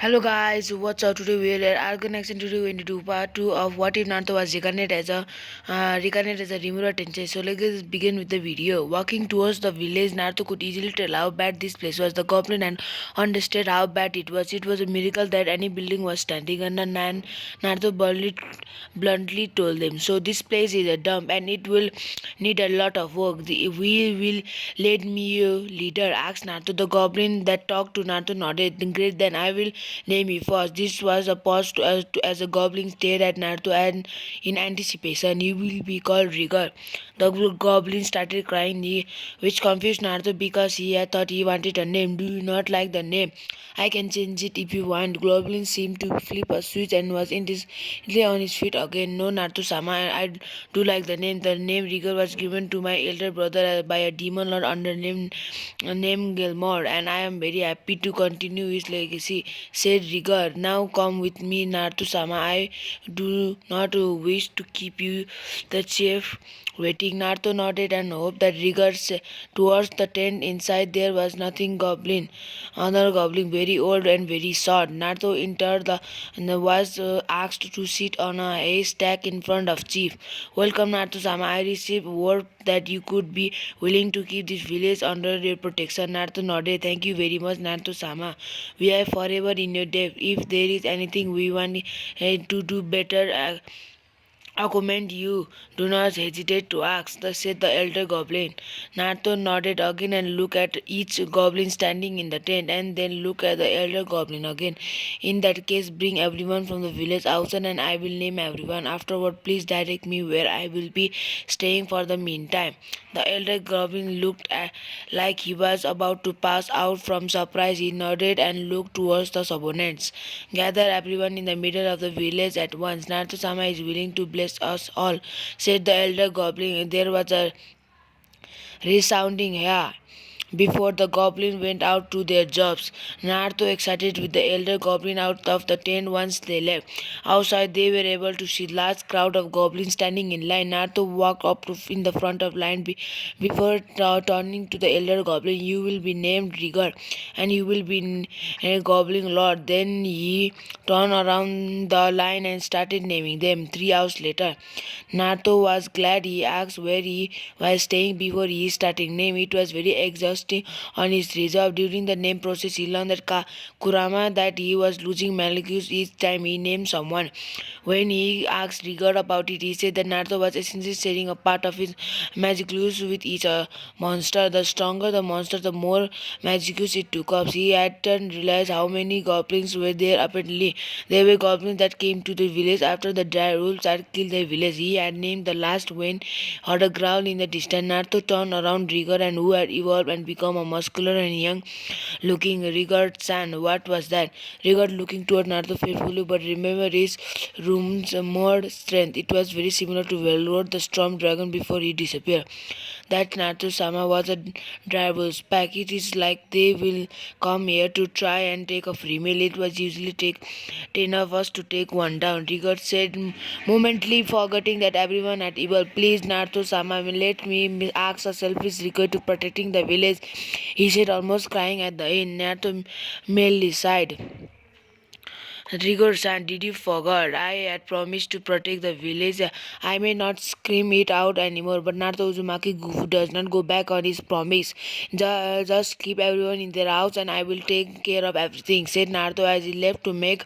Hello guys, what's up? Today we are going to do part two of what if Naruto was reincarnated as a Rimura Tensei. So let's begin with the video. Walking towards the village, Naruto could easily tell how bad this place was. The goblin and understood how bad it was. It was a miracle that any building was standing, and Naruto bluntly told them. So this place is a dump, and it will need a lot of work. We will let me leader asked Naruto. The goblin that talked to Naruto nodded. Great, then I will name you first. This was a pause as a goblin stared at Naruto and in anticipation. You will be called Rigor. The goblin started crying, which confused Naruto because he had thought he wanted a name. Do you not like the name? I can change it if you want. Goblin seemed to flip a switch and was instantly on his feet again. No, Naruto-sama, I do like the name. The name Rigor was given to my elder brother by a demon lord under name Gilmore, and I am very happy to continue his legacy, said Rigor. Now come with me, Naruto-sama. I do not wish to keep you, the chief, waiting. Naruto nodded and hoped that Rigor towards the tent. Inside there was nothing goblin. Another goblin, very old and very short. Naruto entered and was asked to sit on a haystack in front of Chief. Welcome, Naruto-sama. I received word that you could be willing to keep this village under your protection. Naruto nodded. Thank you very much, Naruto-sama. We are forever in your debt. If there is anything we want to do better, I commend you. Do not hesitate to ask, said the elder goblin. Naruto nodded again and looked at each goblin standing in the tent, and then looked at the elder goblin again. In that case, bring everyone from the village outside and I will name everyone. Afterward, please direct me where I will be staying for the meantime. The elder goblin looked like he was about to pass out from surprise. He nodded and looked towards the subordinates. Gather everyone in the middle of the village at once. Naruto-sama is willing to bless us all, said the elder goblin. There was a resounding "yeah" before the goblin went out to their jobs. Naruto excited with the elder goblin out of the tent once they left. Outside they were able to see large crowd of goblins standing in line. Naruto walked up in the front of line before turning to the elder goblin. You will be named Rigor and you will be a goblin lord. Then he turned around the line and started naming them. 3 hours later, Naruto was glad he asked where he was staying before he started name. It was very exhausting on his resolve. During the name process, he learned that Kurama that he was losing Malgus each time he named someone. When he asked Rigor about it, he said that Naruto was essentially sharing a part of his Magicus with each monster. The stronger the monster, the more Magicus it took up. He had then realized how many goblins were there. Apparently, there were goblins that came to the village after the dry wolves had killed their village. He had named the last when heard a growl in the distance. Naruto turned around Rigor and who had evolved and become a muscular and young looking Rigor-san. What was that? Rigor looking toward Naruto fearfully, but remember his room's more strength. It was very similar to Velrod, the storm dragon, before he disappeared. That Naruto-sama was a driver's pack. It is like they will come here to try and take a free meal. It was usually take 10 of us to take one down. Rigor said, momently forgetting that everyone had evil. Please, Naruto-sama, let me ask a selfish regard to protecting the village, he said, almost crying at the end. Naruto merely sighed. Rigor-san, did you forget? I had promised to protect the village. I may not scream it out anymore, but Naruto Uzumaki Gufu does not go back on his promise. Just keep everyone in their house and I will take care of everything, said Naruto as he left to make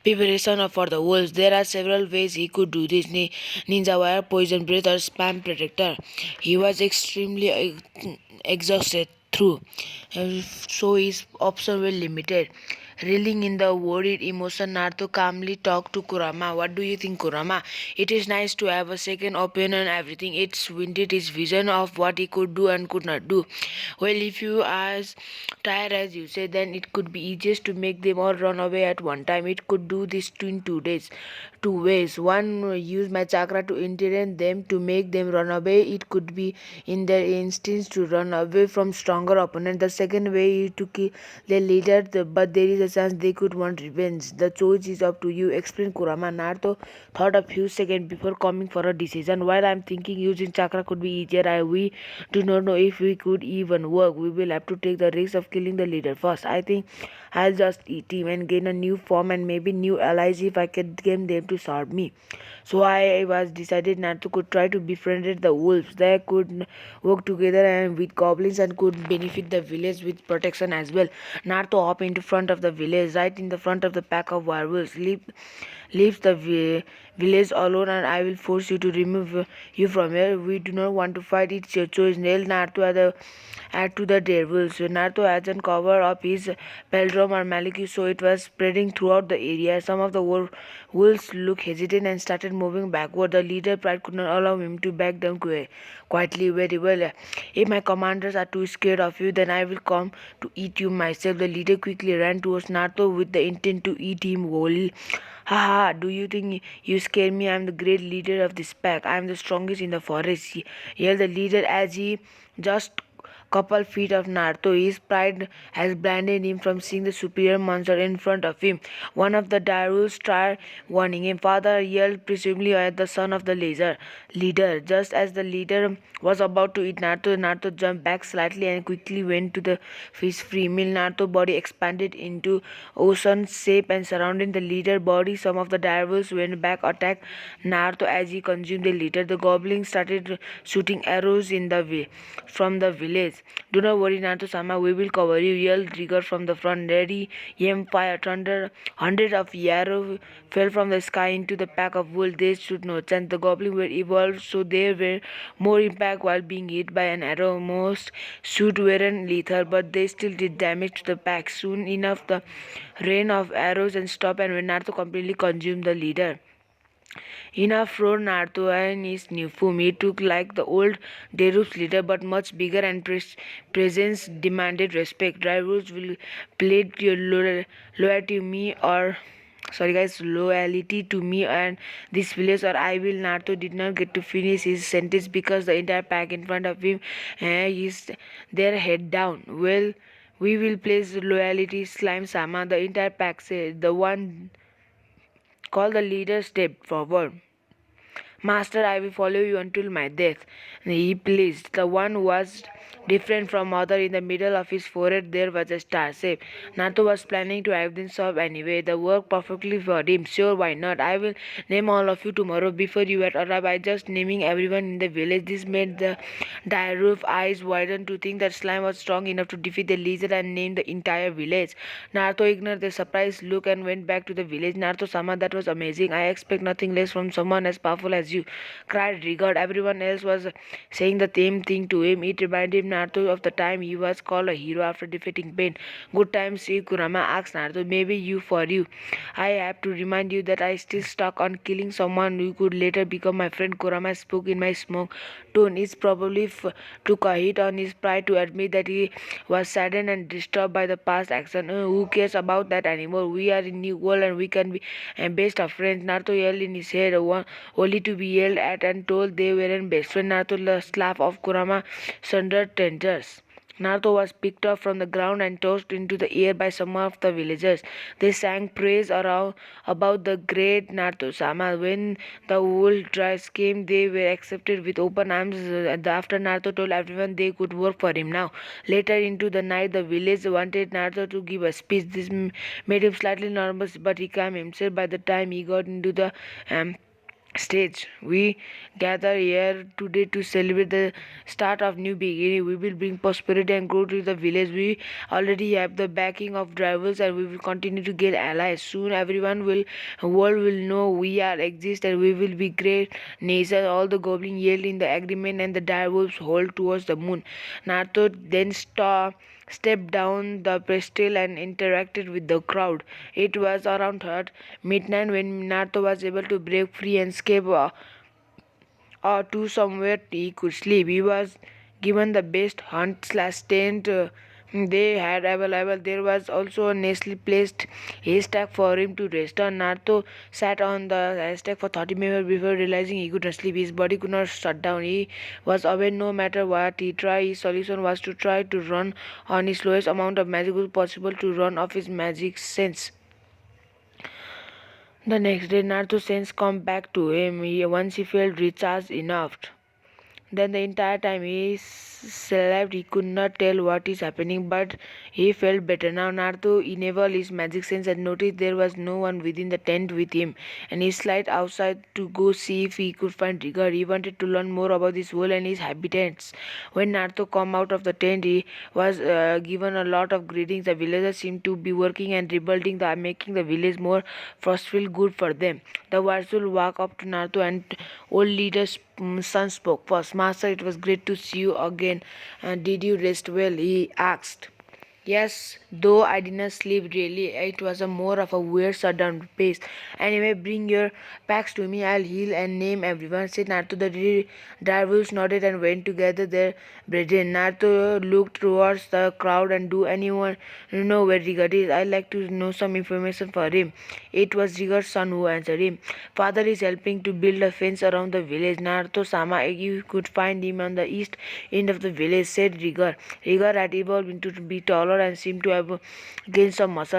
preparation for the wolves. There are several ways he could do this. Ninja wire, poison breath, or spam protector. He was extremely exhausted through, so his options were limited. Reeling in the worried emotion, Naruto calmly talked to Kurama. What do you think, Kurama? It is nice to have a second opinion on everything. It's winded his vision of what he could do and could not do. Well, if you are as tired as you say, then it could be easiest to make them all run away at one time. It could do this in 2 days. 2 ways. One, use my chakra to entertain them to make them run away. It could be in their instincts to run away from stronger opponent. The second way is to kill the leader, but there is a the chance they could want revenge. The choice is up to you, explained Kurama. Naruto thought a few seconds before coming for a decision. While I'm thinking using chakra could be easier, we do not know if we could even work. We will have to take the risk of killing the leader first. I think I'll just eat him and gain a new form and maybe new allies if I can get them to serve me. So I was decided Naruto could try to befriend the wolves. They could work together and with goblins and could benefit the village with protection as well. Naruto hop into front of the village, right in the front of the pack of werewolves. Leaves the village alone and I will force you to remove you from here. We do not want to fight. It's your choice. Nail Naruto add to the devils. Naruto hasn't covered up his Peldrom or Maliki, so it was spreading throughout the area. Some of the wolves looked hesitant and started moving backward. The leader pride could not allow him to back down quietly. Very well. If my commanders are too scared of you, then I will come to eat you myself. The leader quickly ran towards Naruto with the intent to eat him whole. Haha, do you think you scare me? I am the great leader of this pack. I am the strongest in the forest. Yelled the leader as he just couple feet of Naruto. His pride has blinded him from seeing the superior monster in front of him. One of the Daruls tried warning him. Father yelled presumably at the son of the leader. Just as the leader was about to eat Naruto, Naruto jumped back slightly and quickly went to the fish free meal. Naruto's body expanded into ocean shape and surrounding the leader body. Some of the Daruls went back, attacked Naruto as he consumed the leader. The goblins started shooting arrows in the way from the village. Do not worry, Naruto-sama, we will cover you, yelled Trigger from the front. Ready, aim, fire, thunder. Hundreds of arrows fell from the sky into the pack of wolves. They stood no chance. The goblins were evolved, so they were more impact while being hit by an arrow. Most shoot weren't lethal, but they still did damage to the pack. Soon enough, the rain of arrows and stopped, and when Naruto completely consumed the leader. Enough roared Naruto and his new form. He took like the old Deru's leader but much bigger and presence demanded respect. Drivers will pledge your loyalty to me or loyalty to me and this village or I will. Naruto did not get to finish his sentence because the entire pack in front of him is their head down. Well, we will place loyalty, Slime Sama. The entire pack said. The one called the leader stepped forward. Master, I will follow you until my death. He pleased. The one was different from other. In the middle of his forehead there was a star shape. Naruto was planning to have this up anyway. The work perfectly for him. Sure, why not? I will name all of you tomorrow before you arrive. I just naming everyone in the village. This made the Dairu's eyes widen to think that Slime was strong enough to defeat the lizard and name the entire village. Naruto ignored the surprised look and went back to the village. Naruto-sama, that was amazing. I expect nothing less from someone as powerful as you, cried Rigard. Everyone else was saying the same thing to him. It reminded Naruto of the time he was called a hero after defeating Pain. Good times, see, Kurama asked Naruto. Maybe you for you. I have to remind you that I still stuck on killing someone who could later become my friend. Kurama spoke in my smoke tone. It probably took a hit on his pride to admit that he was saddened and disturbed by the past action. Who cares about that anymore? We are in new world and we can be best of friends. Naruto yelled in his head, only to be yelled at and told they weren't best friends. Naruto slap of Kurama sundered tenders. Naruto was picked up from the ground and tossed into the air by some of the villagers. They sang praise around about the great Naruto-sama. When the old tribes came, they were accepted with open arms. After Naruto told everyone they could work for him now. Later into the night, the village wanted Naruto to give a speech. This made him slightly nervous, but he calmed himself by the time he got into the stage. We gather here today to celebrate the start of new beginning. We will bring prosperity and growth to the village. We already have the backing of drivers and we will continue to get allies. Soon everyone world will know we are exist and we will be great nation. All the goblins yelled in the agreement and the direwolves hauled towards the moon. Naruto then stepped down the pedestal and interacted with the crowd. It was around midnight when Naruto was able to break free and escape to somewhere he could sleep. He was given the best hunt/tent They had available. There was also a Nestle placed haystack for him to rest on. Naruto sat on the haystack for 30 minutes before realizing he could not sleep. His body could not shut down. He was aware no matter what he tried. His solution was to try to run on his lowest amount of magic possible to run off his magic sense. The next day, Naruto's sense come back to him. Once he felt recharged enough. Then the entire time he slept, he could not tell what is happening, but he felt better. Now Naruto enabled his magic sense and noticed there was no one within the tent with him, and he slid outside to go see if he could find Rigor. He wanted to learn more about this world and his habitats. When Naruto came out of the tent, he was given a lot of greetings. The villagers seemed to be working and rebuilding, making the village more frostful, good for them. The Warsul walked up to Naruto and old leader's son spoke first. Master, it was great to see you again. Did you rest well? He asked. Yes, though I didn't sleep really, it was a more of a weird shutdown pace. Anyway, bring your packs to me, I'll heal and name everyone, said Naruto. The Darvus nodded and went to gather their brethren. Naruto looked towards the crowd and do anyone know where Rigor is? I'd like to know some information for him. It was Rigor's son who answered him. Father is helping to build a fence around the village. Naruto-sama, you could find him on the east end of the village, said Rigor. Rigor had evolved into to be taller and seemed to have gained some muscle.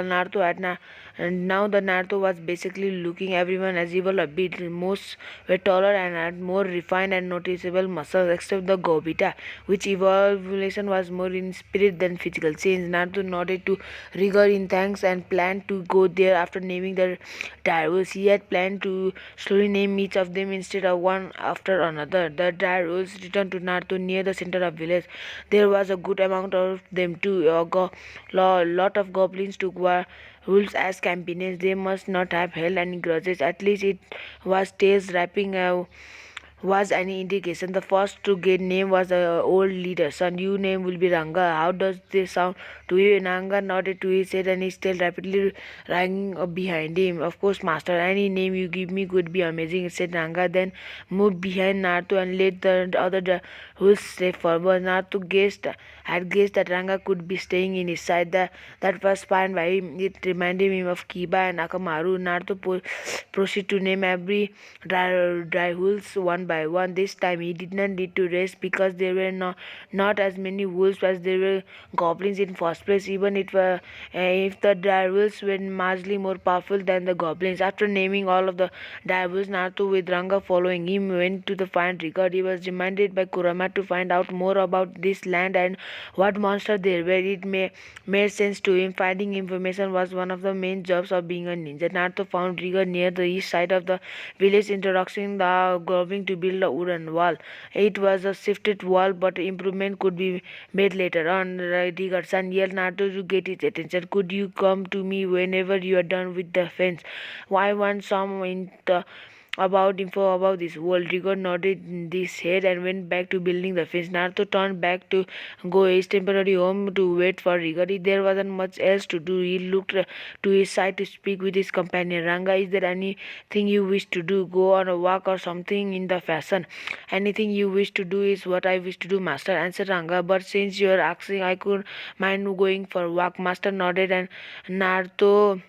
And now the Naruto was basically looking everyone as evil a bit. Most were taller and had more refined and noticeable muscles, except the Gobita, which evolution was more in spirit than physical change. Naruto nodded to Rigor in thanks and planned to go there after naming the Direwolves. He had planned to slowly name each of them instead of one after another. The Direwolves returned to Naruto near the center of village. There was a good amount of them too. Lot of goblins took rules as companions. They must not have held any grudges. At least it was Tails rapping was any indication. The first to get name was the old leader. Son, your name will be Ranga. How does this sound to you? Ranga nodded to his head and he still rapidly ran behind him. Of course, master, any name you give me could be amazing, said Ranga. Then moved behind Naruto and let the other rules step forward. Naruto had guessed that Ranga could be staying in his side. That was fine by him. It reminded him of Kiba and Akamaru. Naruto proceeded to name every dry wolves one by one. This time he did not need to rest because there were not as many wolves as there were goblins in first place, even if the direwolves were marginally more powerful than the goblins. After naming all of the direwolves, Naruto with Ranga following him went to the find record. He was reminded by Kurama to find out more about this land and what monsters there were. Made sense to him. Finding information was one of the main jobs of being a ninja. Naruto found Rigor near the east side of the village, introducing the goblin to build a wooden wall. It was a shifted wall, but improvement could be made later on. Rigor-san yelled Naruto to get his attention. Could you come to me whenever you are done with the fence? Why want some in the about info about this world? Rigor nodded his head and went back to building the fence. Naruto turned back to go his temporary home to wait for Rigor. There wasn't much else to do. He looked to his side to speak with his companion. Ranga, is there anything you wish to do? Go on a walk or something in the fashion? Anything you wish to do is what I wish to do, master, answered Ranga. But since you are asking, I could mind going for a walk. Master nodded and Naruto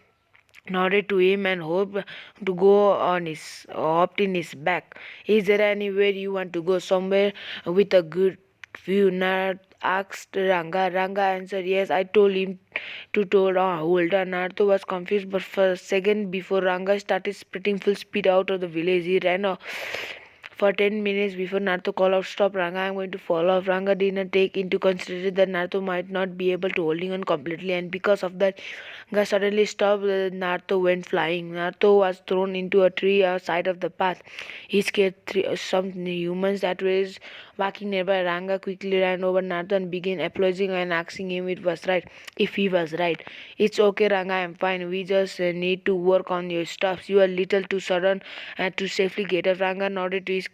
nodded to him and hoped to go on his hopped in his back. Is there anywhere you want to go? Somewhere with a good view? Nard asked Ranga. Ranga answered yes. I told him to hold on. Naruto was confused, but for a second before Ranga started sprinting full speed out of the village, he ran for 10 minutes before Naruto called out, stop Ranga, I'm going to fall off. Ranga did not take into consideration that Naruto might not be able to holding on completely, and because of that, Ranga suddenly stopped. Naruto went flying. Naruto was thrown into a tree outside of the path. He scared some humans that were walking nearby. Ranga quickly ran over Naruto and began apologizing and asking him if he was right. It's okay, Ranga, I'm fine. We just need to work on your stuff. You are little too sudden and to safely get up. Ranga nodded to his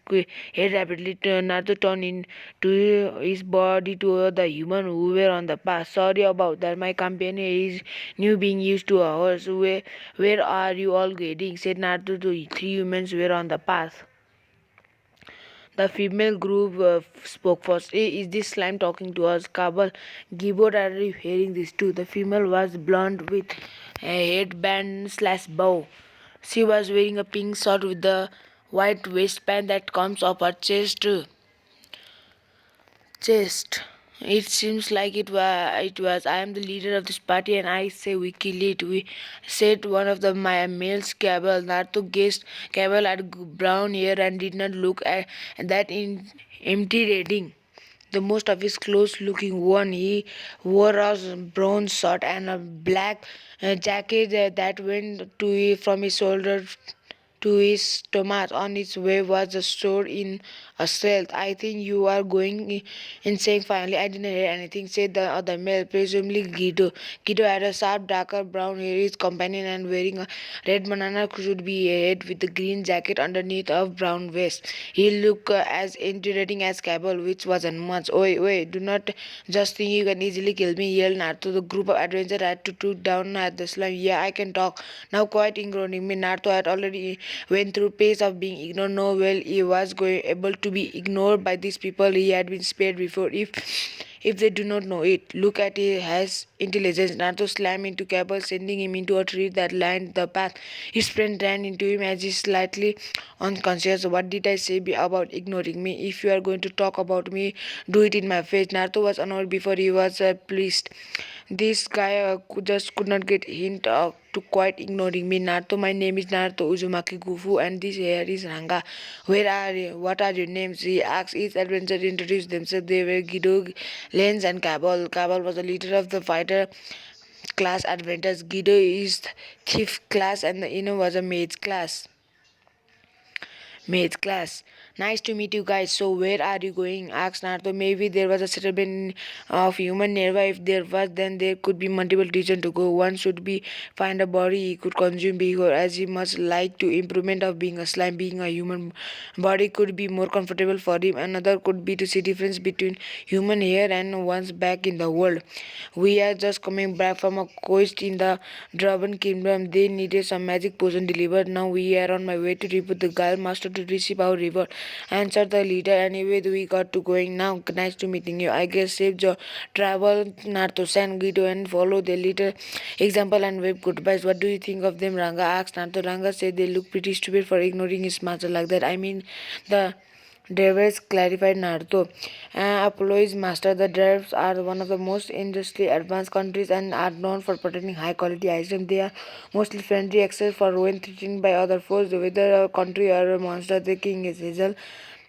head rapidly. Naruto turned into his body to the human who were on the path. Sorry about that. My companion is new being used to a horse. Where are you all getting? Said Naruto to three humans who were on the path. The female group spoke first. Hey, is this slime talking to us? Kabul, Gibot, are you hearing this too? The female was blonde with a headband slash bow. She was wearing a pink shirt with the white waistband that comes up her chest. It seems like it was. I am the leader of this party, and I say we kill it. We said one of the my males. Cabal Naruto guessed. Cabal had brown hair and did not look at that in intimidating. The most of his close looking one. He wore a brown shirt and a black jacket that went from his shoulder to his stomach. On its way was a sword in a stealth. I think you are going insane finally. I didn't hear anything, said the other male, presumably Guido. Guido had a sharp, darker brown hair, his companion, and wearing a red banana should be a head with a green jacket underneath a brown vest. He looked as intimidating as Cabal, which wasn't much. Oi, do not just think you can easily kill me, yelled Naruto. The group of adventurers had to took down at the slime. Yeah, I can talk. Now quite ignoring me. Naruto had already went through pace of being ignored. No, well, he was going able to be ignored by these people he had been spared before. If they do not know it, look at his intelligence. Naruto slammed into Cabal, sending him into a tree that lined the path. His friend ran into him as he slightly unconscious. What did I say about ignoring me? If you are going to talk about me, do it in my face. Naruto was annoyed before he was pleased. This guy just could not get hint of to quite ignoring me. Naruto, my name is Naruto Uzumaki Gufu, and this here is Ranga. Where are you? What are your names? He asked. Each adventurer introduced themselves. They were Guido, Lens, and Cabal. Cabal was the leader of the fighter class adventurers. Guido is thief class, and the Ino was a mage class. Mage class. Nice to meet you guys. So where are you going? Asked Naruto. Maybe there was a settlement of human nearby. If there was, then there could be multiple reasons to go. One should be find a body he could consume before, as he must like to improvement of being a slime. Being a human body could be more comfortable for him. Another could be to see difference between human here and one's back in the world. We are just coming back from a quest in the Dragon Kingdom. They needed some magic potion delivered. Now we are on my way to reboot the Guile Master to receive our reward, answered the leader. Anyway, we got to going now. Nice to meeting you. I guess safe your travel, Naruto, San Guido, and follow the leader example and wave goodbyes. What do you think of them? Ranga asked. Naruto. Ranga said they look pretty stupid for ignoring his master like that. I mean, the drivers clarified Naruto. Apollo master. The drivers are one of the most industrially advanced countries and are known for protecting high quality items. They are mostly friendly except for when threatened by other foes, whether a country or a monster. The king is Hazel.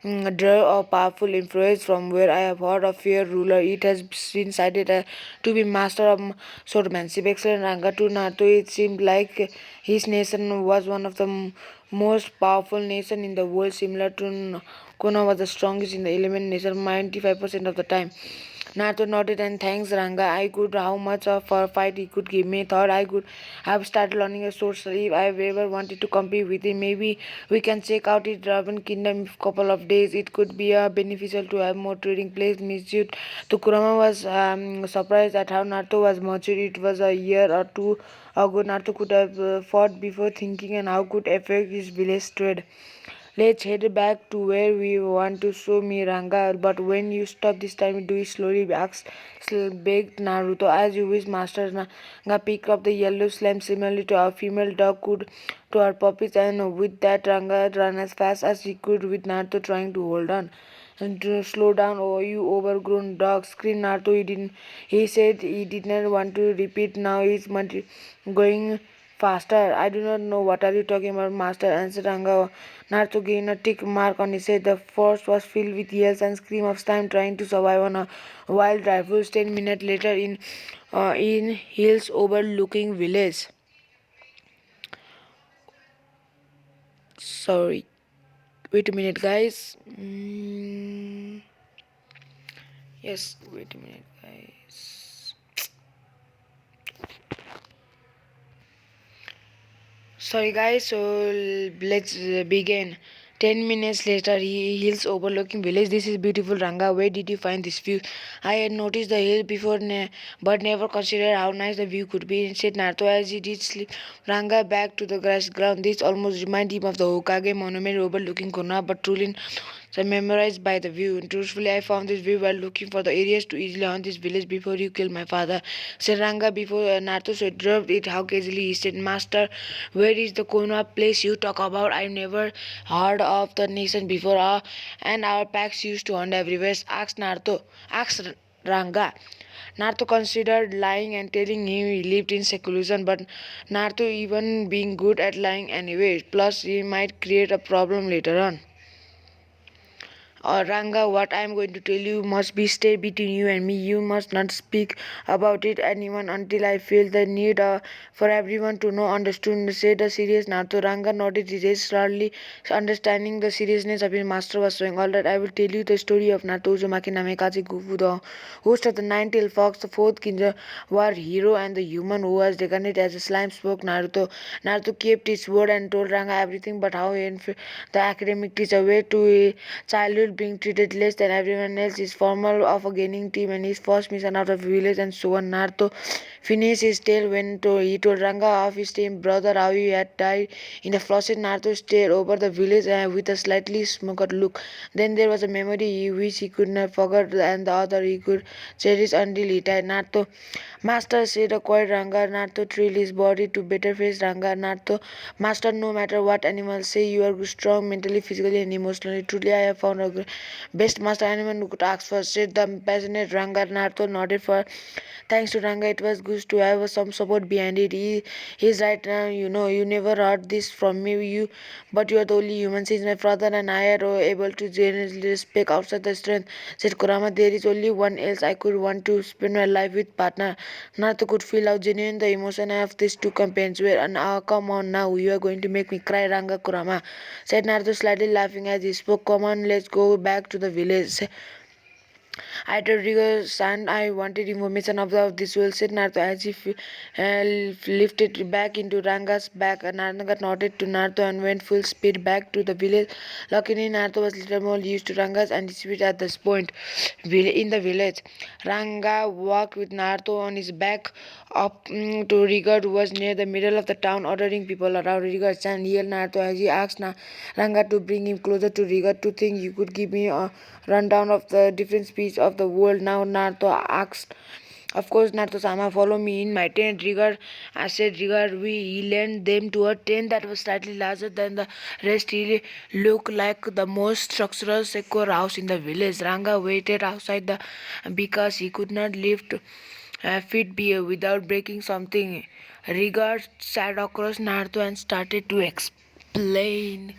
Draw a powerful influence from where I have heard of your ruler. It has been cited to be master of swordmanship. Excellent Ranga to Naruto. It seemed like his nation was one of the most powerful nation in the world, similar to Konoha was the strongest in the element nation 95% of the time. Naruto nodded and thanks Ranga. I could how much of a fight he could give me. Thought I could have started learning a sword if I ever wanted to compete with him. Maybe we can check out his Dragon Kingdom in a couple of days. It could be beneficial to have more trading place. Misuit Kurama was surprised at how Naruto was mature. It was a year or two ago. Naruto could have fought before thinking and how could affect his village trade. Let's head back to where we want to show me Ranga, but when you stop this time, do it slowly, asked begged Naruto. As you wish, Master Ranga picked up the yellow slime similarly to our female dog could to our puppies, and with that Ranga ran as fast as he could with Naruto trying to hold on. And to slow down, oh you overgrown dog, screamed Naruto. He said he did not want to repeat. Now he's going faster. I do not know what are you talking about, Master, answered Ranga. Naruto gained a tick mark on his head. The forest was filled with yells and screams of time trying to survive on a wild rifles. 10 minutes later in hills overlooking village. Sorry. Wait a minute guys. Yes, wait a minute guys. Sorry guys, so let's begin. 10 minutes later, hills overlooking village. This is beautiful, Ranga. Where did you find this view? I had noticed the hill before, but never considered how nice the view could be. Said Naruto as he did slip Ranga back to the grass ground. This almost reminded him of the Hokage monument overlooking Konoha, but truly so memorized by the view. And truthfully, I found this view while looking for the areas to easily hunt this village before you kill my father. Said Ranga before Naruto said dropped it how casually he said, Master, where is the Konoha place you talk about? I've never heard of the nation before, and our packs used to hunt everywhere. Asked Naruto, asked Ranga. Naruto considered lying and telling him he lived in seclusion, but Naruto even being good at lying anyway. Plus, he might create a problem later on. Or Ranga, what I am going to tell you must be stay between you and me. You must not speak about it anyone until I feel the need for everyone to know. Understood? Said the serious Naruto. Ranga nodded his head slowly, understanding the seriousness of his master was showing. Alright, I will tell you the story of Naruto Uzumaki Namikaze Gufu, the host of the Nine-Tailed Fox, the fourth Kinja war hero, and the human who was recognized as a slime spoke Naruto. Naruto kept his word and told Ranga everything but how the academic teacher way to childhood being treated less than everyone else, his formal of a gaining team and his first mission out of village and so on. Naruto finished his tale when he told Ranga of his team brother how he had died in a faucet. Naruto stared over the village with a slightly smoked look. Then there was a memory which he could not forget and the other he could cherish until he died. Naruto, Master, said a quiet Ranga. Naruto trailed his body to better face Ranga. Naruto, Master, no matter what animals say, you are strong mentally, physically, and emotionally. Truly, I have found a best master anyone who could ask for, said the passionate Ranga. Naruto nodded for thanks to Ranga. It was good to have some support behind it. He's right now. You never heard this from me. But you are the only human since my father and I are able to genuinely respect outside the strength. Said Kurama. There is only one else I could want to spend my life with partner. Naruto could feel how genuine the emotion of these two companions were. And come on now, you are going to make me cry, Ranga Kurama, said Naruto, slightly laughing as he spoke. Come on, let's go back to the village. I told Rigor's and I wanted information of this will said Naruto as if lifted it back into Ranga's back. Ranga nodded to Naruto and went full speed back to the village. Luckily, Naruto was little more used to Ranga's anticipation at this point. In the village, Ranga walked with Naruto on his back up to Rigor, who was near the middle of the town, ordering people around. Rigor and yelled Naruto as he asked Ranga to bring him closer to Rigor. To think you could give me a rundown of the different speeds of the world now, Naruto asked. Of course, Naruto-sama, follow me in my tent. I said, he lent them to a tent that was slightly larger than the rest. He looked like the most structural, secure house in the village. Ranga waited outside because he could not lift feet without breaking something. Rigard sat across Naruto and started to explain.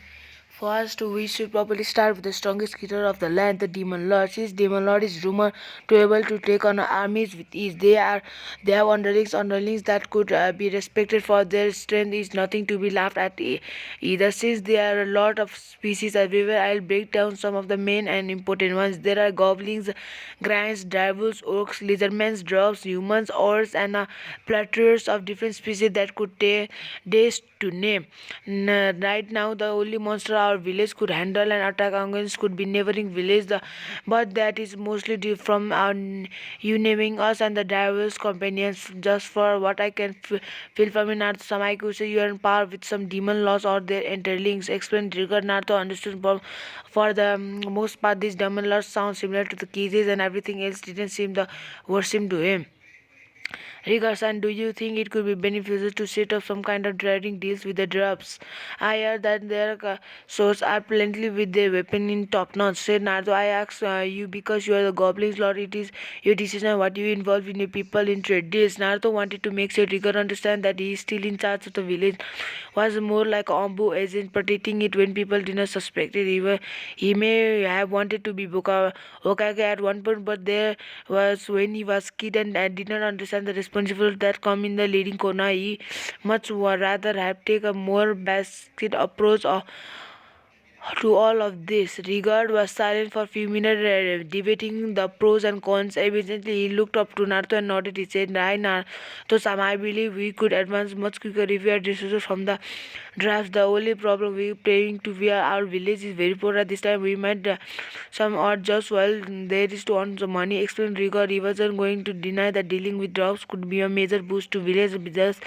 First, we should probably start with the strongest creature of the land, the Demon Lord. Since Demon Lord is rumored to be able to take on armies with ease, they have underlings that could be respected for their strength. Is nothing to be laughed at either. Since there are a lot of species everywhere, I'll break down some of the main and important ones. There are goblins, grinds, devils, orcs, lizardmen, dwarves, humans, orcs, and plateaus of different species that could take days to name. Right now, the only monster our village could handle and attack against could be neighboring village. But that is mostly due from you naming us and the devil's companions. Just for what I can feel from it, Naruto Sama, I could say you are in power with some demon laws or their interlinks. Explained Trigger. Naruto understood for the most part these demon laws sound similar to the cases and everything else didn't seem the worship to him. Rigarsan, do you think it could be beneficial to set up some kind of trading deals with the Drabs? I heard that their swords are plenty with their weapon in top notch. Said Naruto, I ask you because you are the Goblin's Lord. It is your decision what you involve in your people in trade deals. Naruto wanted to make sure Rigar understand that he is still in charge of the village. Was more like Ombu agent protecting it when people did not suspect it. He may have wanted to be Okage at one point, but there was when he was kid and did not understand the responsibility that come in the leading Kona. He much rather have taken a more basket approach to all of this. Rigard was silent for a few minutes, debating the pros and cons. Evidently, he looked up to Naruto and nodded. He said, Naruto-sama, I believe we could advance much quicker if we had resources from the drafts. The only problem we praying to we our village is very poor at this time. We might some odd jobs while there is to earn some money. Explained Rigard. He wasn't going to deny that dealing with drops could be a major boost to village business.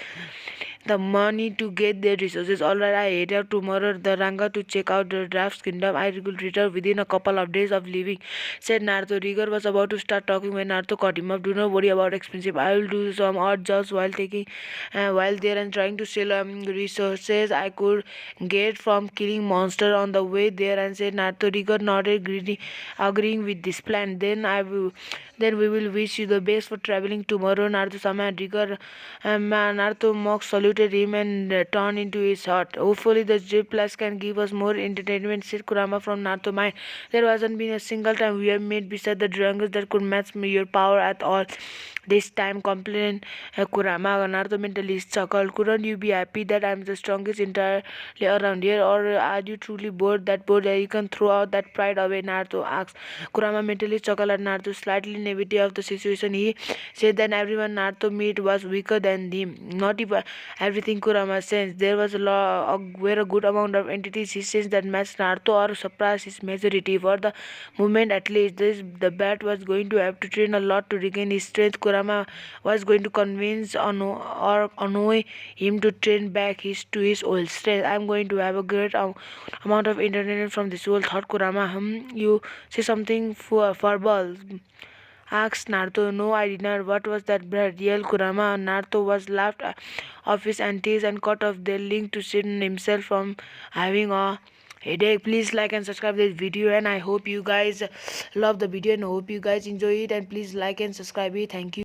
the money to get their resources. Alright, I head out tomorrow the Ranga to check out the Draft's kingdom. I will return within a couple of days of leaving, said Naruto. Rigor was about to start talking when Naruto caught him up. Do not worry about expensive. I will do some odd jobs while there and trying to sell resources I could get from killing monster on the way there, and said Naruto. Rigor nodded, agreeing with this plan. Then we will wish you the best for traveling tomorrow, Naruto-sama. And Rigor Naruto mock saluted him and turned into his hut. Hopefully the J Plus can give us more entertainment, said Kurama from Naruto mind. There hasn't been a single time we have made beside the dragons that could match your power at all. This time, complained Kurama. Naruto mentally chuckled. Couldn't you be happy that I'm the strongest entirely around here, or are you truly bored that you can throw out that pride away? Naruto asked. Kurama mentally chuckled at Naruto's slightly naivety of the situation. He said that everyone Naruto met was weaker than him. Not even everything, Kurama sensed. There was were a good amount of entities he sensed that matched Naruto or surpassed his majority. For the moment at least, the bat was going to have to train a lot to regain his strength. Kurama was going to convince or annoy him to train back to his old strength. I'm going to have a great amount of entertainment from this world, thought Kurama. You say something for verbal, asked Naruto. No, I did not. What was that bread? Yelled Kurama. Naruto was laughed off his antics and cut off their link to save himself from having a headache. Please like and subscribe this video, and I hope you guys love the video and hope you guys enjoy it, and please like and subscribe it. Thank you.